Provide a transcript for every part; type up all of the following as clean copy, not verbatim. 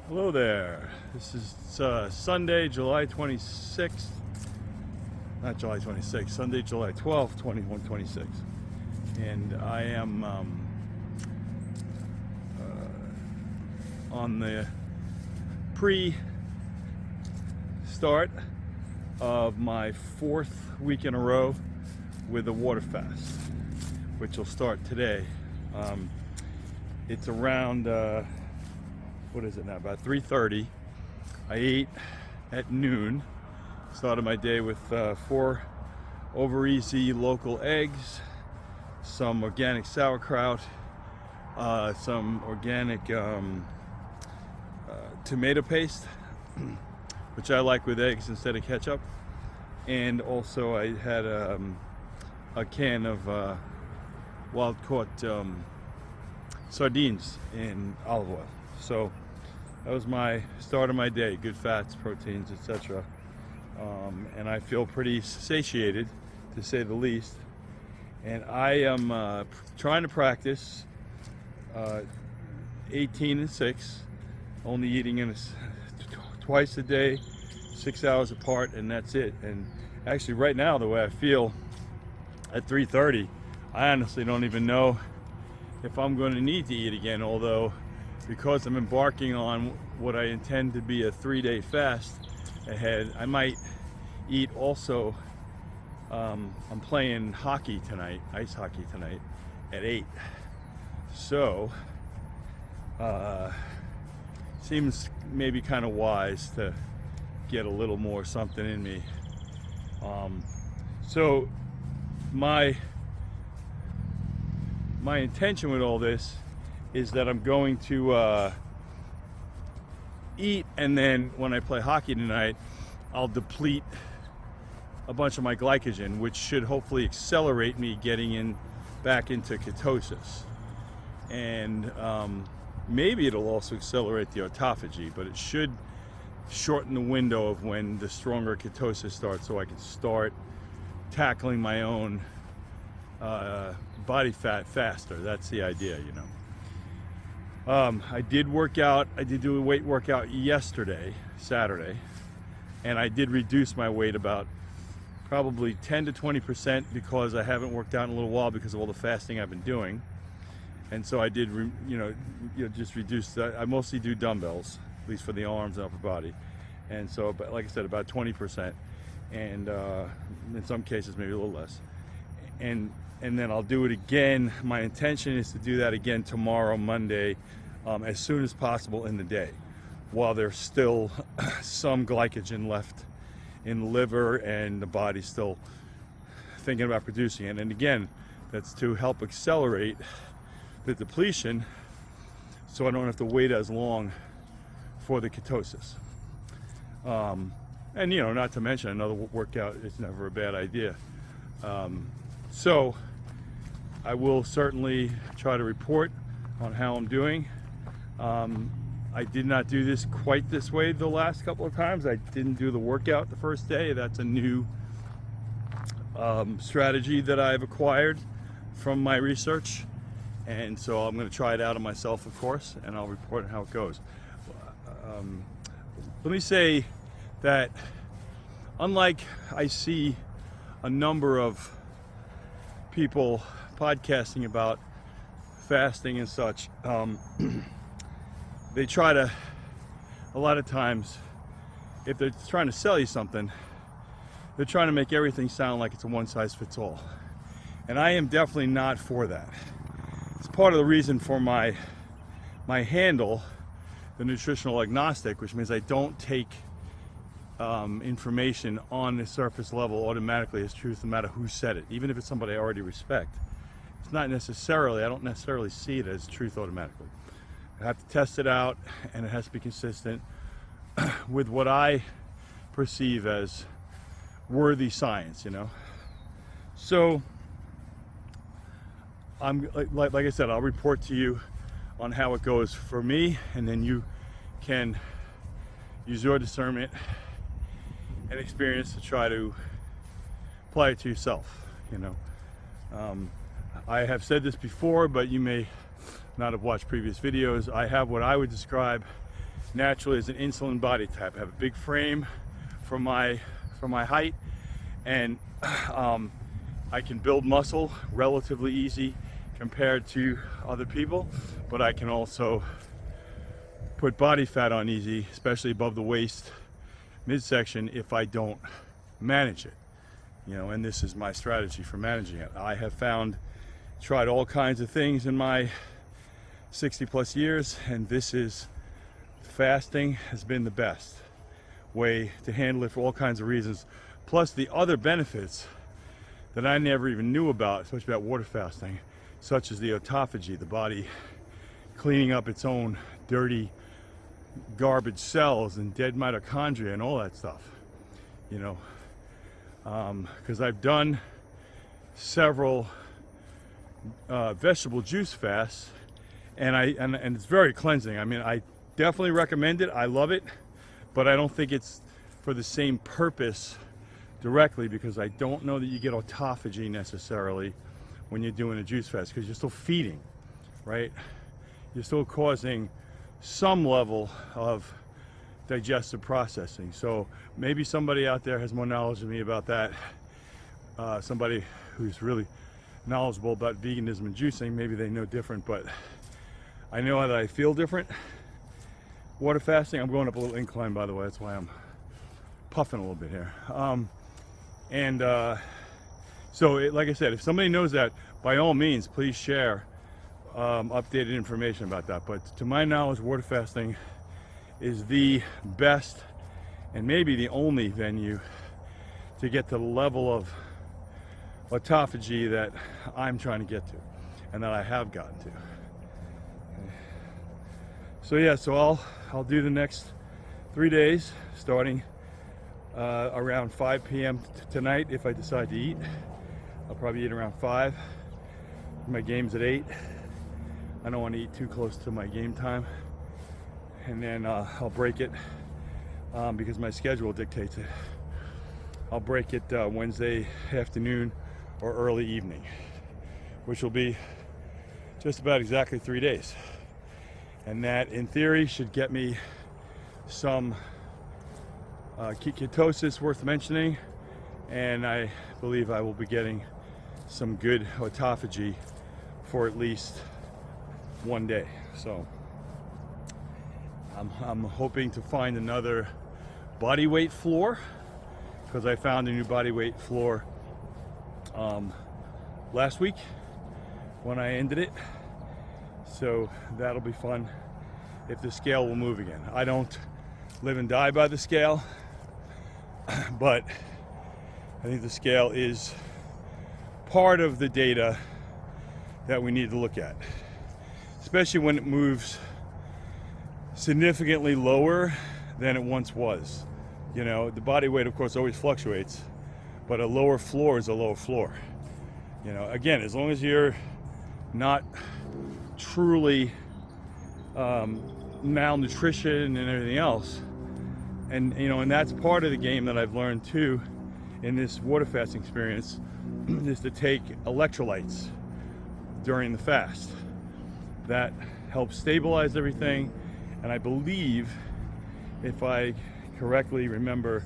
Hello there. This is Sunday, July 26th. Not July 26th, Sunday, July 12th, 2126. And I am on the pre-start of my fourth week in a row with the water fast, which will start today. It's around what is it now, about 3:30. I ate at noon, started my day with 4 over easy local eggs, some organic sauerkraut, some organic tomato paste, which I like with eggs instead of ketchup, and also I had a can of wild caught sardines in olive oil. So that was my start of my day. Good fats, proteins, etc. And I feel pretty satiated, to say the least. And I am trying to practice 18 and 6, only eating twice a day, 6 hours apart, and that's it. And actually right now, the way I feel at 3:30, I honestly don't even know if I'm going to need to eat again, although because I'm embarking on what I intend to be a 3-day fast ahead, I might eat also. I'm playing hockey tonight, ice hockey tonight at 8. So seems maybe kind of wise to get a little more something in me. So my intention with all this is that I'm going to eat, and then when I play hockey tonight, I'll deplete a bunch of my glycogen, which should hopefully accelerate me getting back into ketosis. And maybe it'll also accelerate the autophagy, but it should shorten the window of when the stronger ketosis starts, so I can start tackling my own body fat faster. That's the idea, you know. I did work out. I did do a weight workout yesterday, Saturday, and I did reduce my weight about probably 10 to 20% because I haven't worked out in a little while because of all the fasting I've been doing. And so I did, just reduce. I mostly do dumbbells, at least for the arms and upper body. And so, but like I said, about 20%, and in some cases maybe a little less. And then I'll do it again. My intention is to do that again tomorrow, Monday, as soon as possible in the day, while there's still some glycogen left in the liver and the body's still thinking about producing it. And again, that's to help accelerate the depletion so I don't have to wait as long for the ketosis. And not to mention, another workout is never a bad idea. So I will certainly try to report on how I'm doing. I did not do this quite this way the last couple of times. I didn't do the workout the first day. That's a new strategy that I've acquired from my research. And so I'm going to try it out on myself, of course, and I'll report on how it goes. Let me say that unlike I see a number of people podcasting about fasting and such, they try to, a lot of times, if they're trying to sell you something, they're trying to make everything sound like it's a one-size-fits-all. And I am definitely not for that. It's part of the reason for my handle, the Nutritional Agnostic, which means I don't take information on the surface level automatically as truth, no matter who said it, even if it's somebody I already respect. It's not necessarily, I don't necessarily see it as truth automatically. I have to test it out, and it has to be consistent with what I perceive as worthy science, So I'm like I said, I'll report to you on how it goes for me, and then you can use your discernment and experience to try to apply it to yourself. I have said this before, but you may not have watched previous videos. I have what I would describe naturally as an insulin body type. I have a big frame for my height, and I can build muscle relatively easy compared to other people, but I can also put body fat on easy, especially above the waist midsection, if I don't manage it, you know. And this is my strategy for managing it. I have tried all kinds of things in my 60 plus years, and fasting has been the best way to handle it for all kinds of reasons, plus the other benefits that I never even knew about, especially about water fasting, such as the autophagy, the body cleaning up its own dirty garbage cells and dead mitochondria and all that stuff, you know. Because I've done several vegetable juice fasts, and it's very cleansing. I mean, I definitely recommend it. I love it, but I don't think it's for the same purpose directly, because I don't know that you get autophagy necessarily when you're doing a juice fast, because you're still feeding, right? You're still causing some level of digestive processing. So maybe somebody out there has more knowledge than me about that. Somebody who's really knowledgeable about veganism and juicing, maybe they know different, but I know that I feel different water fasting. I'm going up a little incline, by the way, that's why I'm puffing a little bit here. So like I said, if somebody knows that, by all means, please share updated information about that. But to my knowledge, water fasting is the best and maybe the only venue to get to the level of autophagy that I'm trying to get to, and that I have gotten to. So yeah, so I'll do the next 3 days, starting around 5 p.m. tonight. If I decide to eat, I'll probably eat around 5. My game's at 8. I don't want to eat too close to my game time, and then I'll break it because my schedule dictates it. I'll break it Wednesday afternoon or early evening, which will be just about exactly 3 days, and that in theory should get me some ketosis worth mentioning, and I believe I will be getting some good autophagy for at least 1 day. So I'm hoping to find another body weight floor, because I found a new body weight floor last week when I ended it. So that'll be fun if the scale will move again. I don't live and die by the scale, but I think the scale is part of the data that we need to look at, especially when it moves significantly lower than it once was. You know, the body weight, of course, always fluctuates, but a lower floor is a lower floor. You know, again, as long as you're not truly malnutrition and everything else, and you know, and that's part of the game that I've learned too in this water fasting experience, is to take electrolytes during the fast. That helps stabilize everything, and I believe, if I correctly remember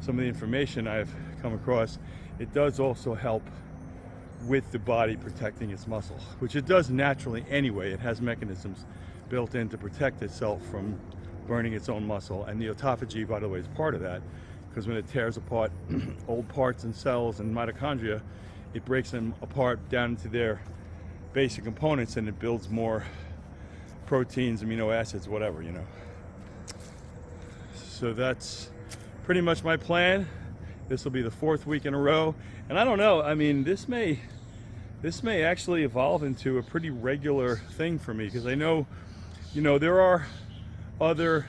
some of the information I've come across, it does also help with the body protecting its muscle, which it does naturally anyway. It has mechanisms built in to protect itself from burning its own muscle, and the autophagy, by the way, is part of that, because when it tears apart old parts and cells and mitochondria, it breaks them apart down into their basic components, and it builds more proteins, amino acids, whatever, you know. So that's pretty much my plan. This will be the 4th week in a row, and I don't know, I mean, this may actually evolve into a pretty regular thing for me, because I know, you know, there are other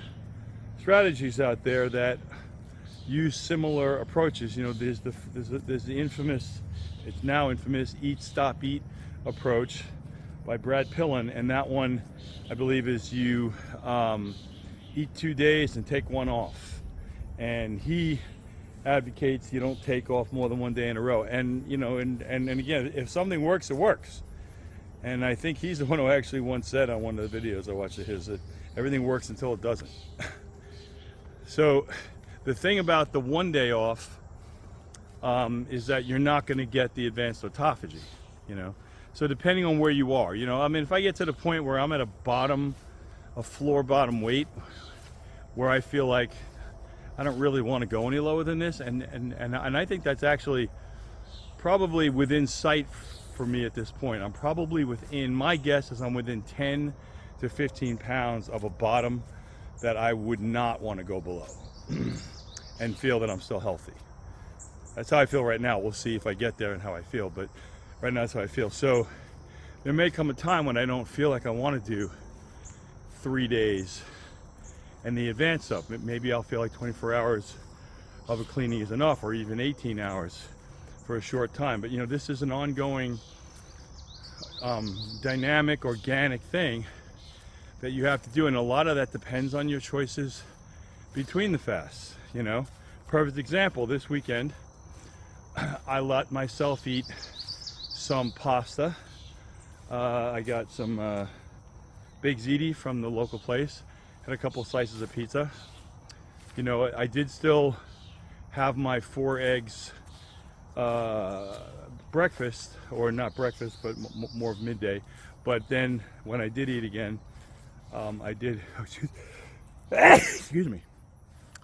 strategies out there that use similar approaches. You know, there's the infamous, it's now infamous, Eat Stop Eat approach by Brad Pillen, and that one, I believe, is you eat 2 days and take 1 off, and he advocates you don't take off more than 1 day in a row. And you know, and again, if something works, it works. And I think he's the one who actually once said on one of the videos I watched of his that Everything works until it doesn't. So the thing about the 1 day off is that you're not going to get the advanced autophagy, you know. So depending on where you are, you know, I mean, if I get to the point where I'm at a floor bottom weight, where I feel like I don't really want to go any lower than this, and I think that's actually probably within sight for me at this point. I'm probably within, my guess is I'm within 10 to 15 pounds of a bottom that I would not want to go below and feel that I'm still healthy. That's how I feel right now. We'll see if I get there and how I feel, but right now that's how I feel. So there may come a time when I don't feel like I want to do 3 days and the advanced stuff. Maybe I'll feel like 24 hours of a cleaning is enough, or even 18 hours for a short time. But you know, this is an ongoing dynamic, organic thing that you have to do, and a lot of that depends on your choices between the fasts. You know, perfect example, this weekend I let myself eat some pasta. I got some Big Ziti from the local place, had a couple slices of pizza. You know, I did still have my 4 eggs breakfast, or not breakfast, but more of midday. But then when I did eat again, I did, excuse me,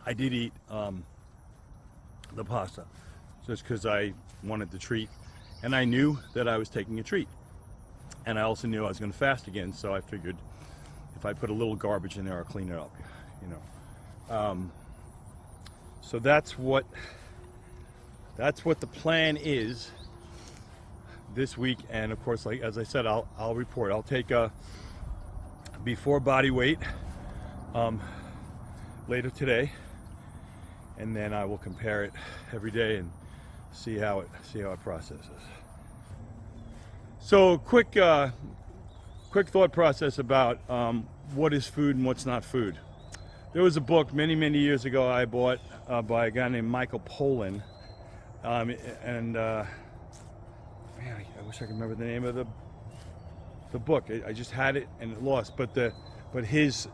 I did eat the pasta just because I wanted the treat, and I knew that I was taking a treat, and I also knew I was going to fast again, so I figured if I put a little garbage in there, I'll clean it up, you know. So that's what the plan is this week, and of course, like as I said, I'll report. I'll take a before body weight later today, and then I will compare it every day and see how it processes. So quick thought process about what is food and what's not food. There was a book many years ago I bought by a guy named Michael Pollan, and man, I wish I could remember the name of the book. I just had it and it lost. But his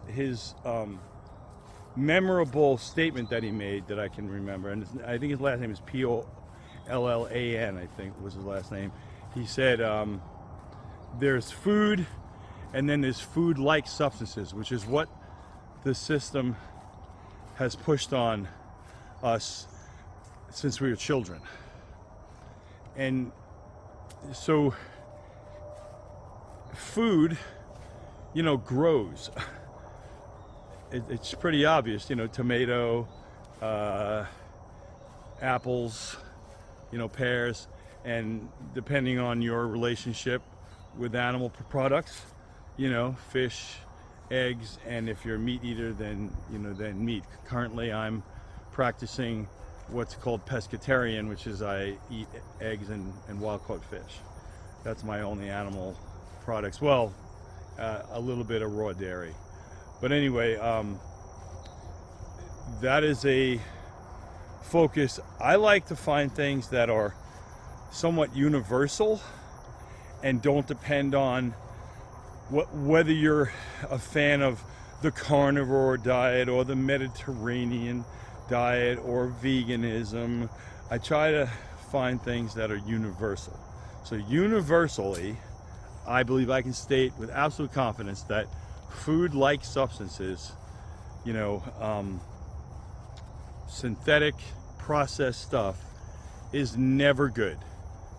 memorable statement that he made that I can remember, and I think his last name is Pollan, I think was his last name. He said, there's food, and then there's food-like substances, which is what the system has pushed on us since we were children. And so food, you know, grows. It's pretty obvious, you know, tomato, apples, you know, pears, and depending on your relationship with animal products, you know, fish, eggs, and if you're a meat eater, then, you know, then meat. Currently I'm practicing what's called pescatarian, which is I eat eggs and wild-caught fish. That's my only animal products. Well, a little bit of raw dairy. But anyway, that is a focus. I like to find things that are somewhat universal and don't depend on whether you're a fan of the carnivore diet or the Mediterranean diet or veganism. I try to find things that are universal. So universally, I believe I can state with absolute confidence that food-like substances, you know, synthetic processed stuff is never good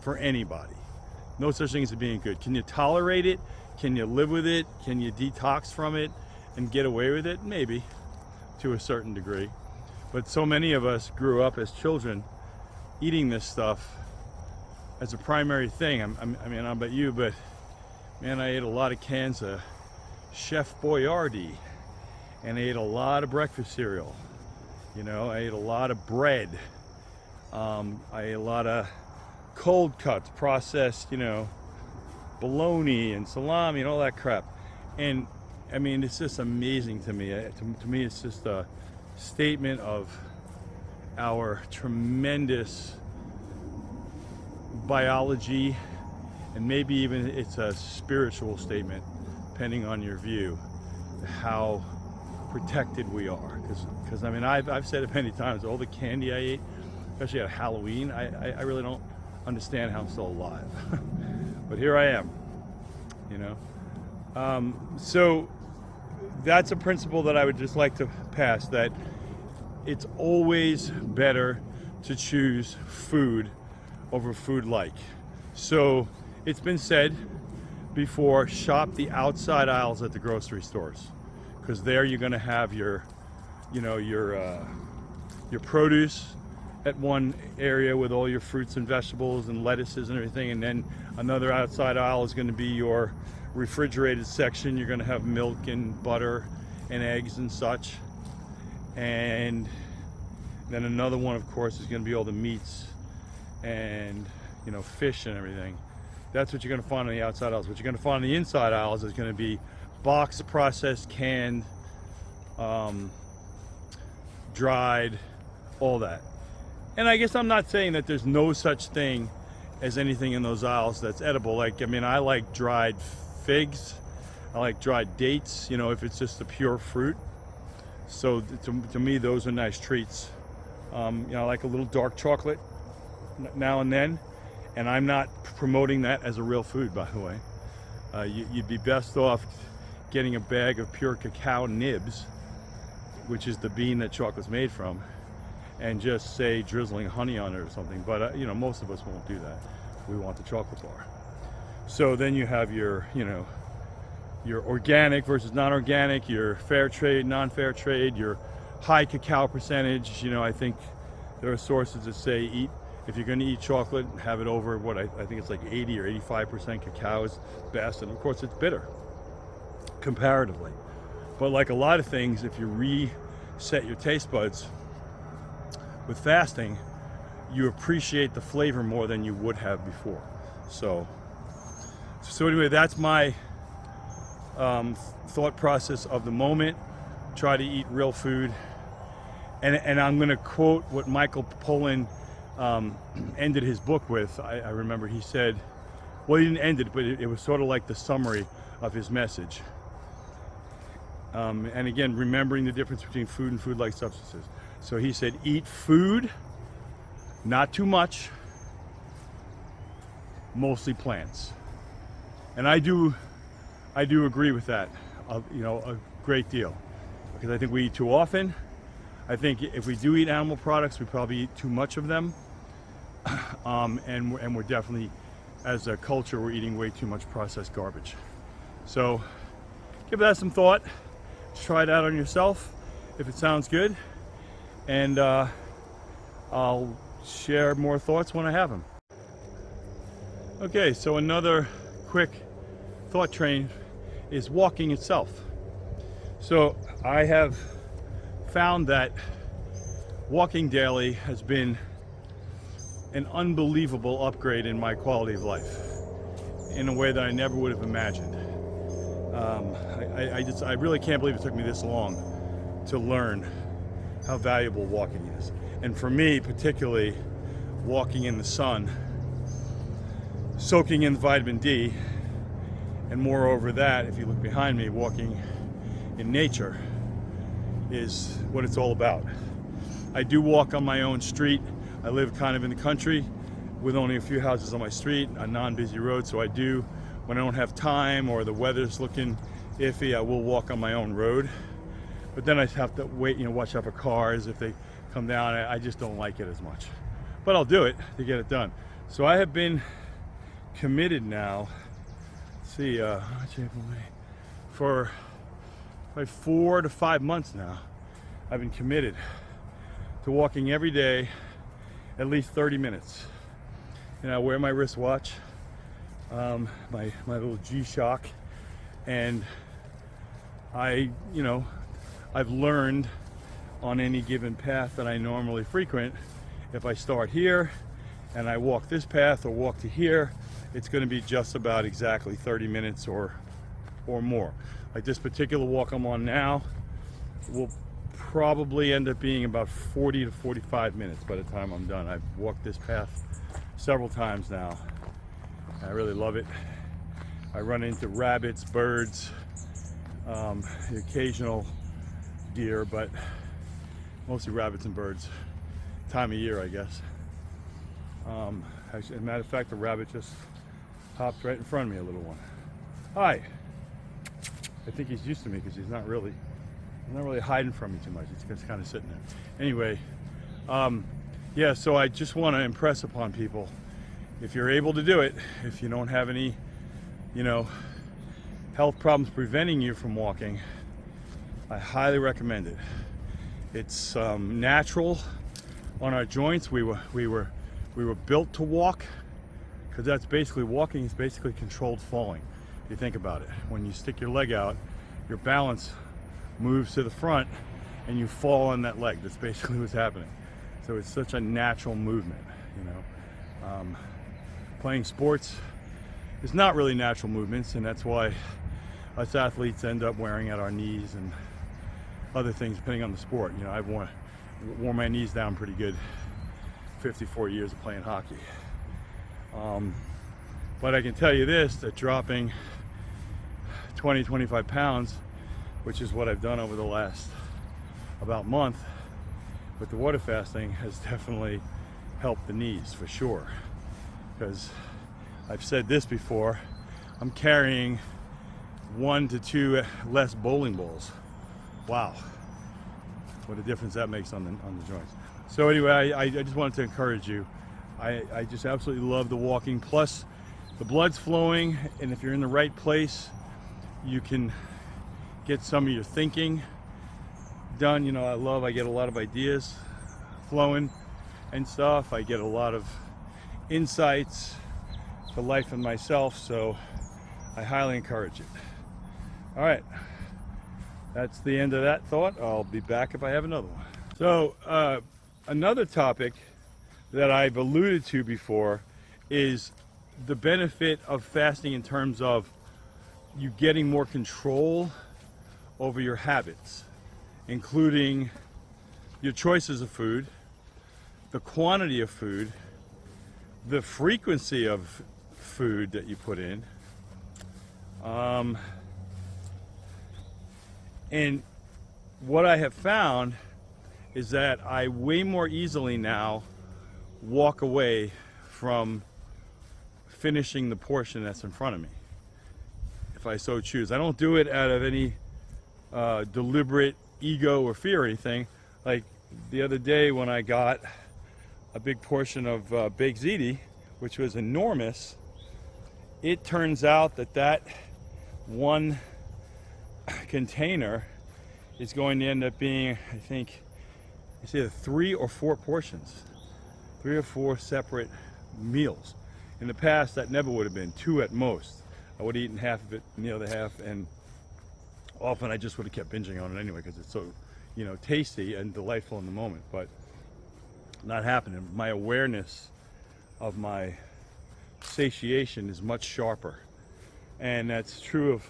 for anybody. No such thing as being good. Can you tolerate it? Can you live with it? Can you detox from it and get away with it? Maybe, to a certain degree. But so many of us grew up as children eating this stuff as a primary thing. I mean, I don't know about you, but man, I ate a lot of cans of Chef Boyardee, and I ate a lot of breakfast cereal. You know, I ate a lot of bread. I ate a lot of cold cuts, processed, you know, bologna and salami and all that crap. And I mean, it's just amazing to me. To me, it's just a statement of our tremendous biology, and maybe even it's a spiritual statement, depending on your view, how protected we are. Because I mean, I've said it many times, all the candy I ate, especially at Halloween, I really don't understand how I'm still alive. But here I am, you know. So that's a principle that I would just like to pass, that it's always better to choose food over food like. So it's been said before, shop the outside aisles at the grocery stores, because there you're going to have your, you know, your produce at one area with all your fruits and vegetables and lettuces and everything, and then another outside aisle is going to be your refrigerated section. You're going to have milk and butter and eggs and such, and then another one, of course, is going to be all the meats and, you know, fish and everything. That's what you're going to find on the outside aisles. What you're going to find on the inside aisles is going to be boxed, processed, canned, dried, all that. And I guess I'm not saying that there's no such thing as anything in those aisles that's edible. Like, I mean, I like dried figs, I like dried dates, you know, if it's just the pure fruit. So to me, those are nice treats. You know, I like a little dark chocolate now and then, and I'm not promoting that as a real food, by the way. You'd be best off getting a bag of pure cacao nibs, which is the bean that chocolate's made from, and just say drizzling honey on it or something. But you know, most of us won't do that. We want the chocolate bar. So then you have your, you know, your organic versus non-organic, your fair trade, non-fair trade, your high cacao percentage. You know, I think there are sources that say if you're going to eat chocolate, have it over what I think it's like 80 or 85% cacao is best, and of course it's bitter comparatively. But like a lot of things, if you reset your taste buds with fasting, you appreciate the flavor more than you would have before. So anyway, that's my thought process of the moment. Try to eat real food, and I'm going to quote what Michael Pollan ended his book with. I remember he said, well, he didn't end it, but it was sort of like the summary of his message. And again, remembering the difference between food and food-like substances. So he said, eat food, not too much, mostly plants. And I do agree with that, you know, a great deal, because I think we eat too often. I think if we do eat animal products, we probably eat too much of them. And we're definitely, as a culture, we're eating way too much processed garbage. So give that some thought. Try it out on yourself if it sounds good. And I'll share more thoughts when I have them. Okay, so another quick thought train is walking itself. So I have found that walking daily has been an unbelievable upgrade in my quality of life in a way that I never would have imagined. I really can't believe it took me this long to learn how valuable walking is. And for me, particularly, walking in the sun, soaking in vitamin D, and moreover that, if you look behind me, walking in nature is what it's all about. I do walk on my own street. I live kind of in the country with only a few houses on my street, a non-busy road, so I do, when I don't have time or the weather's looking iffy, I will walk on my own road. But then I have to wait, you know, watch out for cars if they come down. I just don't like it as much. But I'll do it to get it done. So I have been committed now, let's see, for like 4 to 5 months now. I've been committed to walking every day at least 30 minutes. And I wear my wristwatch, my little G-Shock, and I've learned on any given path that I normally frequent, if I start here and I walk this path or walk to here, it's going to be just about exactly 30 minutes or more. Like this particular walk I'm on now will probably end up being about 40 to 45 minutes by the time I'm done. I've walked this path several times now. I really love it. I run into rabbits, birds, the occasional deer, but mostly rabbits and birds. Time of year, I guess. Actually, as a matter of fact, the rabbit just hopped right in front of me, a little one. Hi. I think he's used to me because he's not really hiding from me too much. He's just kind of sitting there. Anyway, yeah, so I just want to impress upon people, if you're able to do it, if you don't have any, health problems preventing you from walking, I highly recommend it. It's natural on our joints. We were built to walk, because that's basically walking is basically controlled falling. If you think about it, when you stick your leg out, your balance moves to the front and you fall on that leg. That's basically what's happening. So it's such a natural movement, Playing sports is not really natural movements, and that's why us athletes end up wearing at our knees and other things depending on the sport. I've worn my knees down pretty good 54 years of playing hockey. But I can tell you this, that dropping 20-25 pounds, which is what I've done over the last about month with the water fasting, has definitely helped the knees for sure. Because I've said this before, I'm carrying 1 to 2 less bowling balls. Wow, what a difference that makes on the joints. So anyway, I just wanted to encourage you. I just absolutely love the walking. Plus, the blood's flowing, and if you're in the right place, you can get some of your thinking done. I get a lot of ideas flowing and stuff. I get a lot of insights for life and myself, so I highly encourage it. All right, that's the end of that thought. I'll be back if I have another one. So another topic that I've alluded to before is the benefit of fasting in terms of you getting more control over your habits, including your choices of food, the quantity of food, the frequency of food that you put in, and what I have found is that I way more easily now walk away from finishing the portion that's in front of me, if I so choose. I don't do it out of any deliberate ego or fear or anything. Like the other day when I got a big portion of baked ziti, which was enormous, it turns out that one container is going to end up being, I think, it's either 3 or 4 portions, 3 or 4 separate meals. In the past, that never would have been, 2 at most. I would have eaten half of it and the other half, and often I just would have kept binging on it anyway because it's so, tasty and delightful in the moment. But not happening. My awareness of my satiation is much sharper, and that's true of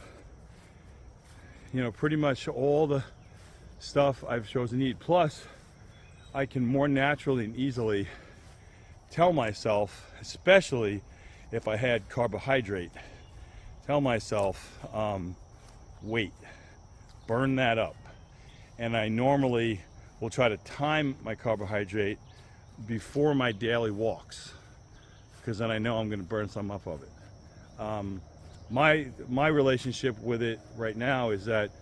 pretty much all the stuff I've chosen to eat. Plus, I can more naturally and easily tell myself, especially if I had carbohydrate, tell myself, wait, burn that up. And I normally will try to time my carbohydrate before my daily walks, because then I know I'm going to burn some up of it. My relationship with it right now is that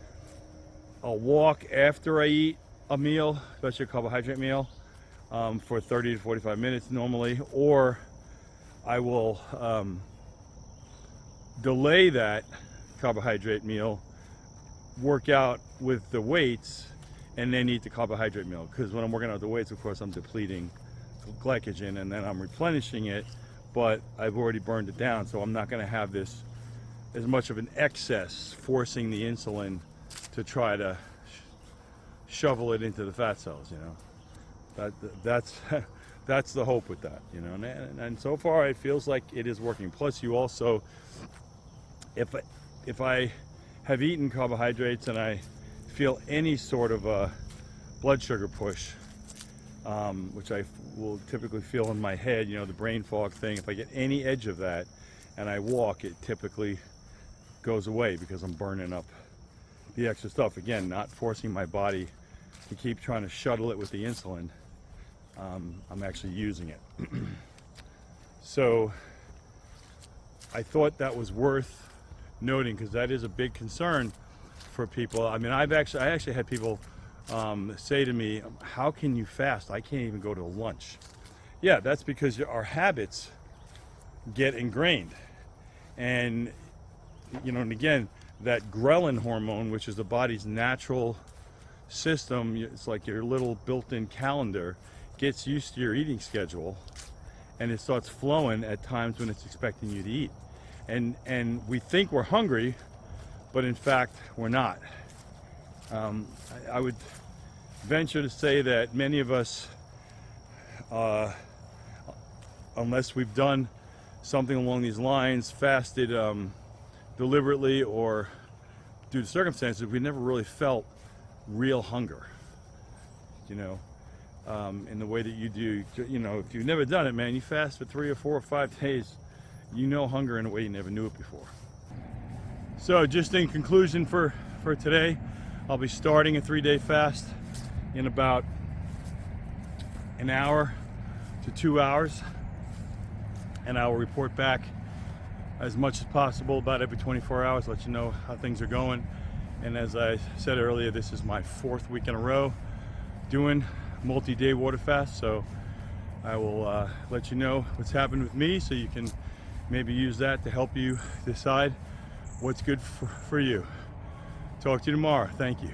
I'll walk after I eat a meal, especially a carbohydrate meal, for 30 to 45 minutes normally, or I will delay that carbohydrate meal, work out with the weights, and then eat the carbohydrate meal. Because when I'm working out the weights, of course, I'm depleting glycogen and then I'm replenishing it, but I've already burned it down, so I'm not going to have this as much of an excess forcing the insulin to try to shovel it into the fat cells. That's the hope with that, and so far it feels like it is working. Plus, you also, if I have eaten carbohydrates and I feel any sort of a blood sugar push, which I will typically feel in my head, the brain fog thing, if I get any edge of that and I walk, it typically goes away because I'm burning up the extra stuff. Again, not forcing my body to keep trying to shuttle it with the insulin. I'm actually using it. So I thought that was worth noting, because that is a big concern for people. I mean, I actually had people say to me, how can you fast? I can't even go to lunch. Yeah, that's because our habits get ingrained. And, you know, and again, that ghrelin hormone, which is the body's natural system, it's like your little built-in calendar, gets used to your eating schedule, and it starts flowing at times when it's expecting you to eat. And we think we're hungry, but in fact, we're not. I would venture to say that many of us, unless we've done something along these lines, fasted deliberately or due to circumstances, we never really felt real hunger, you know, in the way that you do. You know, if you've never done it, man, you fast for 3 or 4 or 5 days, you know hunger in a way you never knew it before. So just in conclusion for today, I'll be starting a 3-day fast in about an hour to 2 hours, and I will report back as much as possible about every 24 hours, let you know how things are going. And as I said earlier, this is my 4th week in a row doing multi-day water fast, so I will let you know what's happened with me, so you can maybe use that to help you decide what's good for you. Talk to you tomorrow. Thank you.